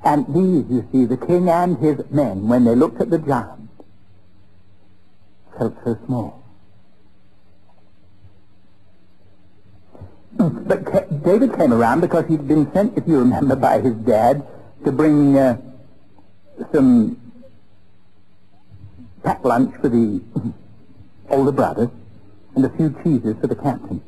And these, you see, the king and his men, when they looked at the giant, felt so small. But David came around because he'd been sent, if you remember, by his dad to bring some packed lunch for the older brothers and a few cheeses for the captain.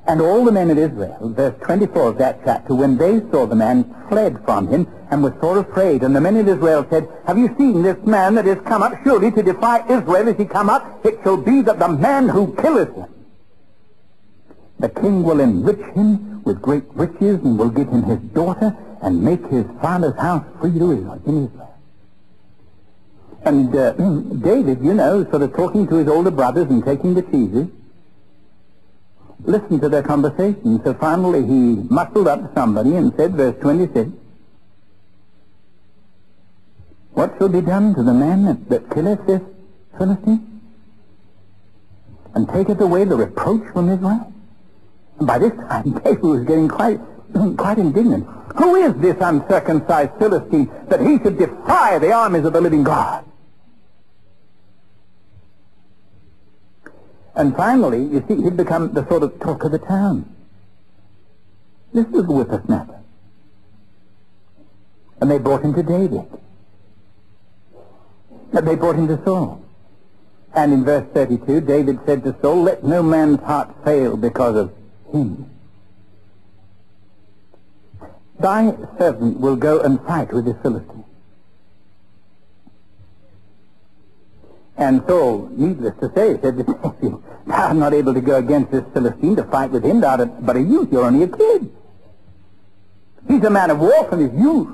And all the men of Israel, verse 24 of that chapter, when they saw the man, fled from him and were sore afraid. And the men of Israel said, have you seen this man that is come up? Surely to defy Israel is he come up. It shall be that the man who killeth him, the king will enrich him with great riches and will give him his daughter and make his father's house free to Israel, in Israel. And David, you know, sort of talking to his older brothers and taking the cheeses, listened to their conversation. So finally he muscled up somebody and said, verse 26, what shall be done to the man that killeth this Philistine, and taketh away the reproach from Israel? And by this time David was getting quite indignant. Who is this uncircumcised Philistine that he should defy the armies of the living God? And finally, you see, he'd become the sort of talk of the town. This was the whippersnapper. And they brought him to David. And they brought him to Saul. And in verse 32, David said to Saul, let no man's heart fail because of him. Thy servant will go and fight with this Philistine. And Saul, needless to say, said to David, thou art not able to go against this Philistine to fight with him, thou art but a youth, you're only a kid. He's a man of war from his youth.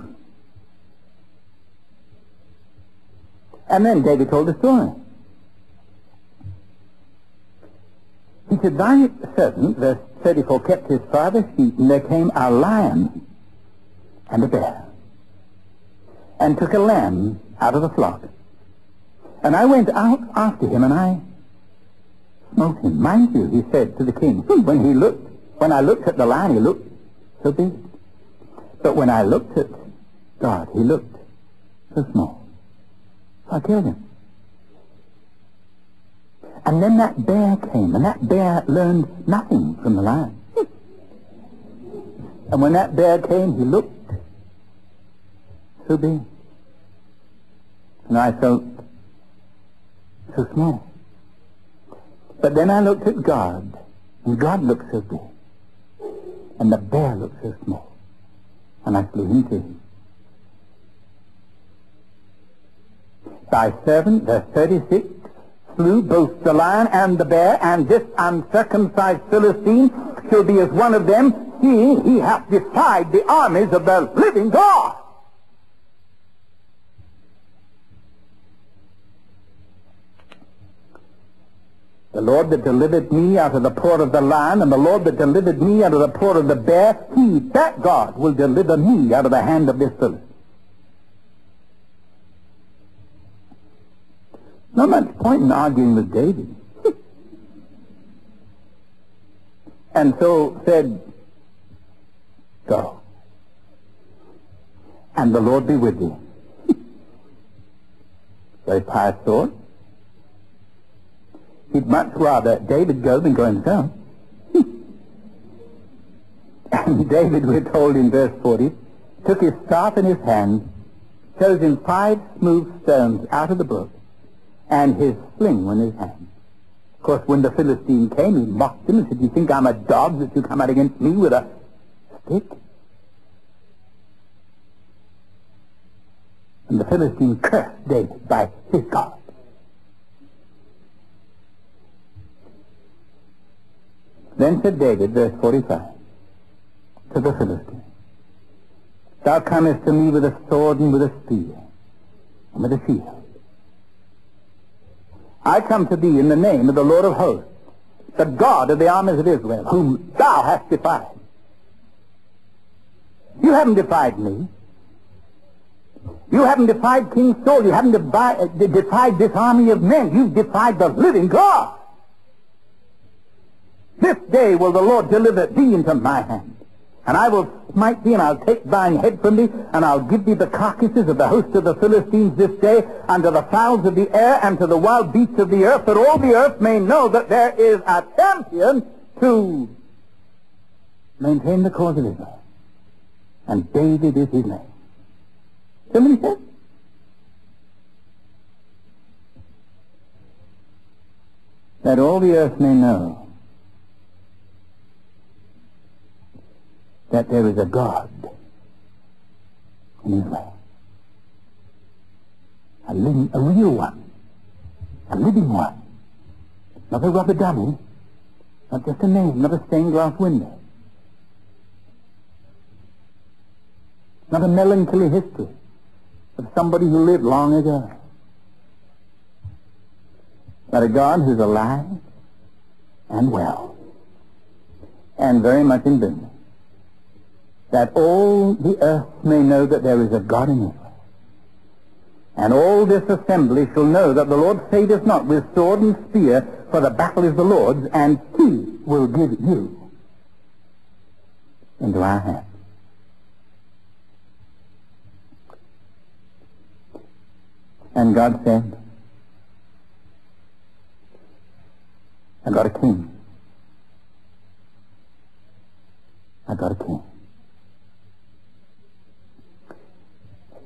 And then David told the story. He said, thy servant, verse 34, kept his father's sheep, and there came a lion and a bear, and took a lamb out of the flock. And I went out after him, and I smote him. Mind you, he said to the king, when I looked at the lion, he looked so big. But when I looked at God, he looked so small. So I killed him. And then that bear came, and that bear learned nothing from the lion. And when that bear came, he looked so big. And I felt so small. But then I looked at God, and God looked so big, and the bear looked so small, and I slew him too. Thy servant, verse 36, slew both the lion and the bear, and this uncircumcised Philistine shall be as one of them, seeing he hath defied the armies of the living God. The Lord that delivered me out of the paw of the lion, and the Lord that delivered me out of the paw of the bear, he, that God, will deliver me out of the hand of this Philistine. Not much point in arguing with David. And so said, go, and the Lord be with thee. Very pious thought. He'd much rather David go than go himself. And David, we're told in verse 40, took his staff in his hand, chose him 5 smooth stones out of the brook, and his sling in his hand. Of course, when the Philistine came, he mocked him and said, you think I'm a dog that you come out against me with a stick? And the Philistine cursed David by his God. Then said David, verse 45, to the Philistine, thou comest to me with a sword and with a spear and with a shield. I come to thee in the name of the Lord of hosts, the God of the armies of Israel, whom thou hast defied. You haven't defied me. You haven't defied King Saul. You haven't defied this army of men. You've defied the living God. This day will the Lord deliver thee into my hand. And I will smite thee, and I'll take thine head from thee, and I'll give thee the carcasses of the host of the Philistines this day, unto the fowls of the air, and to the wild beasts of the earth, that all the earth may know that there is a champion to maintain the cause of Israel. And David is his name. Somebody said? That all the earth may know that there is a God in Israel. A real one. A living one. Not a rubber dummy. Not just a name. Not a stained glass window. Not a melancholy history of somebody who lived long ago. But a God who's alive and well and very much in business, that all the earth may know that there is a God in Israel. And all this assembly shall know that the Lord saveth not with sword and spear, for the battle is the Lord's, and he will give you into our hands. And God said, I got a king. I got a king.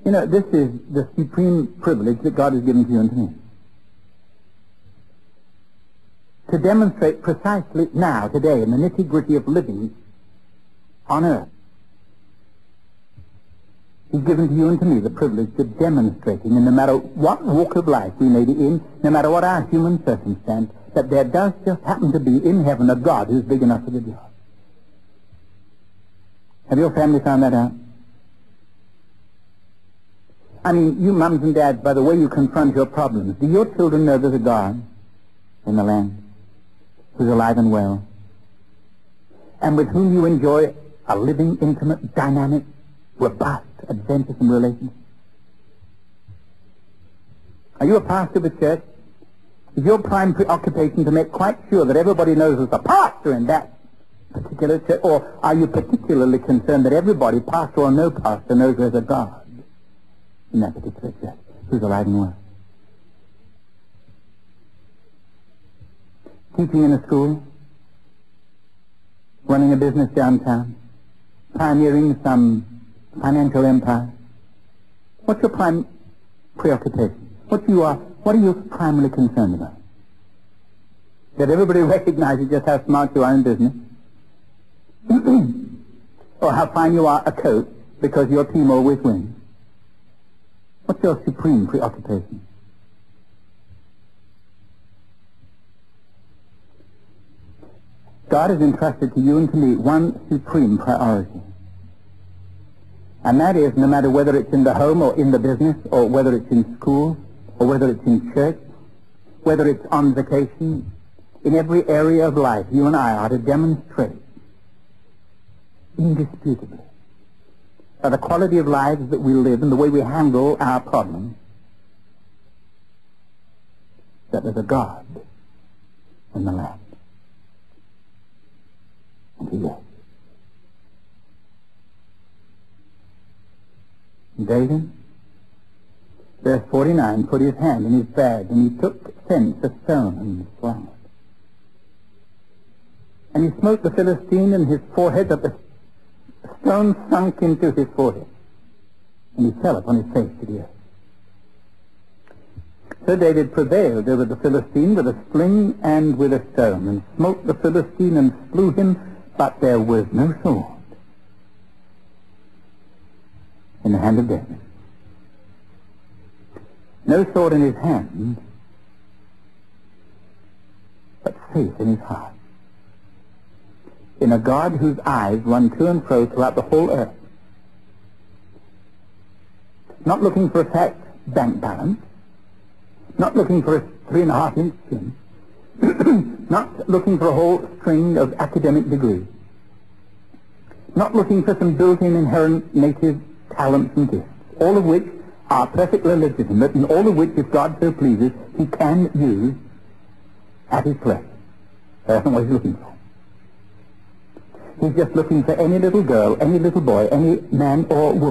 You know, this is the supreme privilege that God has given to you and to me. To demonstrate precisely now, today, in the nitty-gritty of living on earth. He's given to you and to me the privilege of demonstrating, in no matter what walk of life we may be in, no matter what our human circumstance, that there does just happen to be in heaven a God who's big enough for the job. Have your family found that out? I mean, you mums and dads, by the way you confront your problems, do your children know there's a God in the land who's alive and well, and with whom you enjoy a living, intimate, dynamic, robust, adventuresome relationship? Are you a pastor of a church? Is your prime preoccupation to make quite sure that everybody knows there's a pastor in that particular church, or are you particularly concerned that everybody, pastor or no pastor, knows there's a God in that particular church who's alive and well? Teaching in a school, running a business downtown, pioneering some financial empire. What's your prime preoccupation? What are you primarily concerned about? That everybody recognizes just how smart you are in business? Or how fine you are a coach because your team always wins? What's your supreme preoccupation? God has entrusted to you and to me one supreme priority. And that is, no matter whether it's in the home or in the business, or whether it's in school, or whether it's in church, whether it's on vacation, in every area of life, you and I are to demonstrate indisputably by the quality of lives that we live and the way we handle our problems, that there's a God in the land. And he is. David, verse 49, put his hand in his bag, and he took thence a stone and flung it. And he smote the Philistine in his forehead, that the stone sunk into his forehead, and he fell upon his face to the earth. So David prevailed over the Philistine with a sling and with a stone, and smote the Philistine and slew him, but there was no sword in the hand of David. No sword in his hand, but faith in his heart, in a God whose eyes run to and fro throughout the whole earth, not looking for a fat bank balance, not looking for a 3.5-inch chin, not looking for a whole string of academic degrees, not looking for some built-in inherent native talents and gifts, all of which are perfectly legitimate, and all of which, if God so pleases, he can use at his pleasure. That's not what he's looking for. He's just looking for any little girl, any little boy, any man or woman.